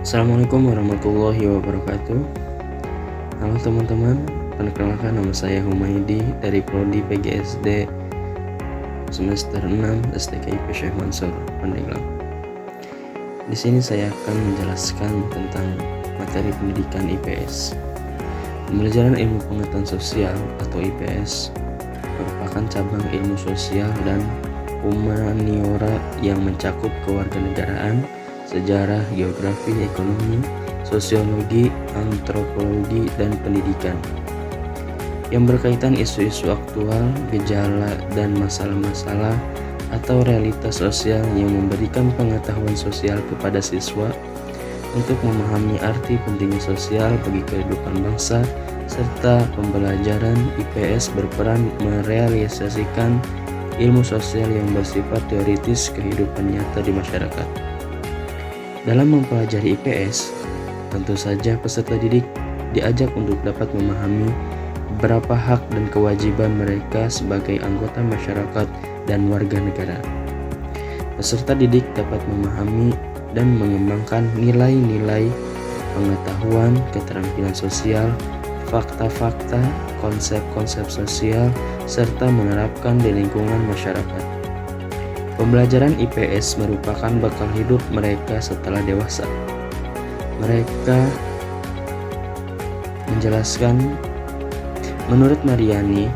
Assalamualaikum warahmatullahi wabarakatuh. Halo teman-teman, perkenalkan nama saya Humaydi dari Prodi PGSD semester 6 STKIP Syekh Mansur, Pandeglang. Di sini saya akan menjelaskan tentang materi pendidikan IPS. Pembelajaran ilmu pengetahuan sosial atau IPS merupakan cabang ilmu sosial dan humaniora yang mencakup kewarganegaraan, sejarah, geografi, ekonomi, sosiologi, antropologi, dan pendidikan yang berkaitan isu-isu aktual, gejala, dan masalah-masalah atau realitas sosial yang memberikan pengetahuan sosial kepada siswa untuk memahami arti pentingnya sosial bagi kehidupan bangsa, serta pembelajaran IPS berperan merealisasikan ilmu sosial yang bersifat teoritis kehidupan nyata di masyarakat. Dalam mempelajari IPS, tentu saja peserta didik diajak untuk dapat memahami berapa hak dan kewajiban mereka sebagai anggota masyarakat dan warga negara. Peserta didik dapat memahami dan mengembangkan nilai-nilai pengetahuan, keterampilan sosial, fakta-fakta, konsep-konsep sosial, serta menerapkan di lingkungan masyarakat. Pembelajaran IPS merupakan bekal hidup mereka setelah dewasa. Mereka menurut Mariani,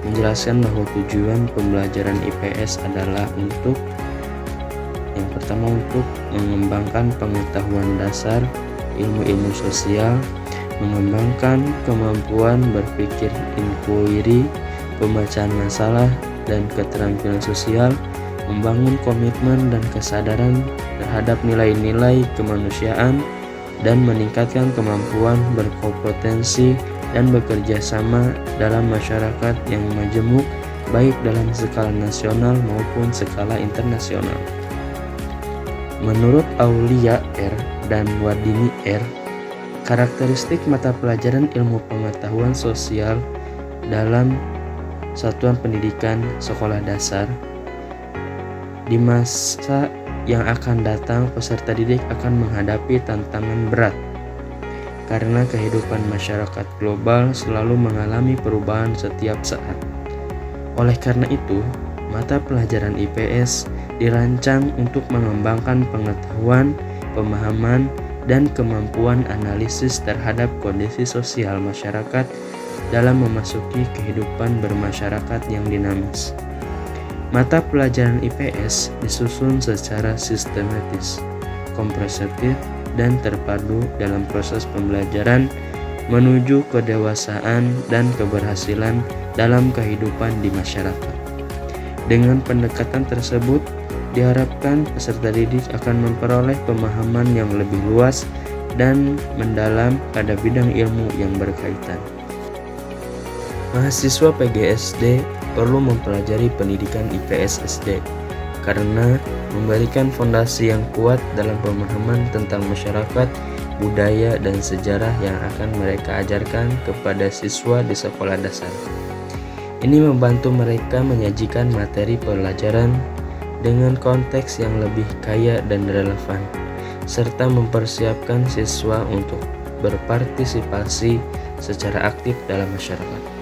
menjelaskan bahwa tujuan pembelajaran IPS adalah untuk yang pertama untuk mengembangkan pengetahuan dasar, ilmu-ilmu sosial, mengembangkan kemampuan berpikir inquiry, pembacaan masalah, dan keterampilan sosial, membangun komitmen dan kesadaran terhadap nilai-nilai kemanusiaan, dan meningkatkan kemampuan berkompetensi dan bekerja sama dalam masyarakat yang majemuk, baik dalam skala nasional maupun skala internasional. Menurut Aulia R. dan Wardini R., karakteristik mata pelajaran ilmu pengetahuan sosial dalam satuan pendidikan sekolah dasar di masa yang akan datang, peserta didik akan menghadapi tantangan berat karena kehidupan masyarakat global selalu mengalami perubahan setiap saat. Oleh karena itu, mata pelajaran IPS dirancang untuk mengembangkan pengetahuan, pemahaman, dan kemampuan analisis terhadap kondisi sosial masyarakat dalam memasuki kehidupan bermasyarakat yang dinamis. Mata pelajaran IPS disusun secara sistematis, komprehensif, dan terpadu dalam proses pembelajaran menuju kedewasaan dan keberhasilan dalam kehidupan di masyarakat. Dengan pendekatan tersebut, diharapkan peserta didik akan memperoleh pemahaman yang lebih luas dan mendalam pada bidang ilmu yang berkaitan. Mahasiswa PGSD perlu mempelajari pendidikan IPS SD karena memberikan fondasi yang kuat dalam pemahaman tentang masyarakat, budaya, dan sejarah yang akan mereka ajarkan kepada siswa di sekolah dasar. Ini membantu mereka menyajikan materi pelajaran dengan konteks yang lebih kaya dan relevan, serta mempersiapkan siswa untuk berpartisipasi secara aktif dalam masyarakat.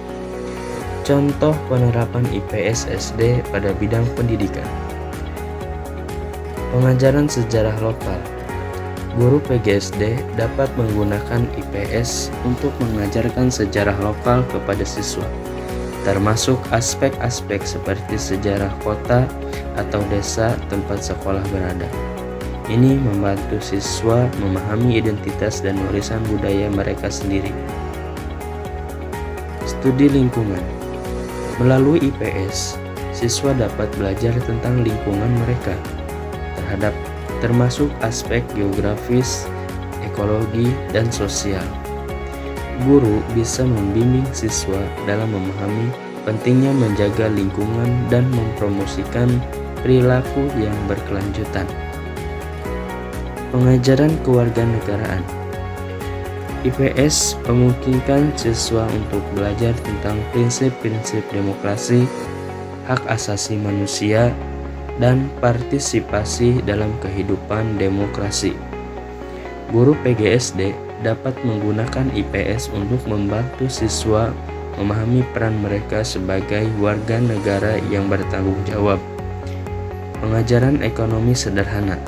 Contoh penerapan IPS SD pada bidang pendidikan. Pengajaran sejarah lokal. Guru PGSD dapat menggunakan IPS untuk mengajarkan sejarah lokal kepada siswa, termasuk aspek-aspek seperti sejarah kota atau desa tempat sekolah berada. Ini membantu siswa memahami identitas dan warisan budaya mereka sendiri. Studi lingkungan. Melalui IPS, siswa dapat belajar tentang lingkungan mereka, termasuk aspek geografis, ekologi, dan sosial. Guru bisa membimbing siswa dalam memahami pentingnya menjaga lingkungan dan mempromosikan perilaku yang berkelanjutan. Pengajaran kewarganegaraan. IPS memungkinkan siswa untuk belajar tentang prinsip-prinsip demokrasi, hak asasi manusia, dan partisipasi dalam kehidupan demokrasi. Guru PGSD dapat menggunakan IPS untuk membantu siswa memahami peran mereka sebagai warga negara yang bertanggung jawab. Pengajaran ekonomi sederhana.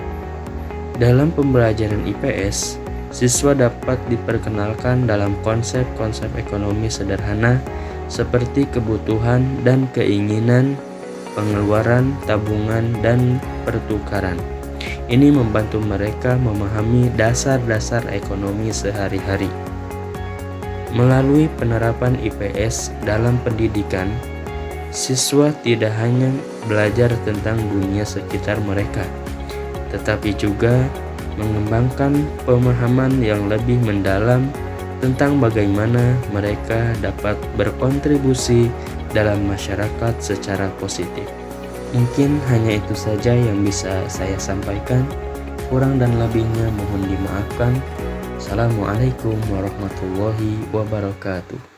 Dalam pembelajaran IPS, siswa dapat diperkenalkan dalam konsep-konsep ekonomi sederhana seperti kebutuhan dan keinginan, pengeluaran, tabungan, dan pertukaran. Ini membantu mereka memahami dasar-dasar ekonomi sehari-hari. Melalui penerapan IPS dalam pendidikan, siswa tidak hanya belajar tentang dunia sekitar mereka, tetapi juga mengembangkan pemahaman yang lebih mendalam tentang bagaimana mereka dapat berkontribusi dalam masyarakat secara positif. Mungkin hanya itu saja yang bisa saya sampaikan. Kurang dan lebihnya mohon dimaafkan. Assalamualaikum warahmatullahi wabarakatuh.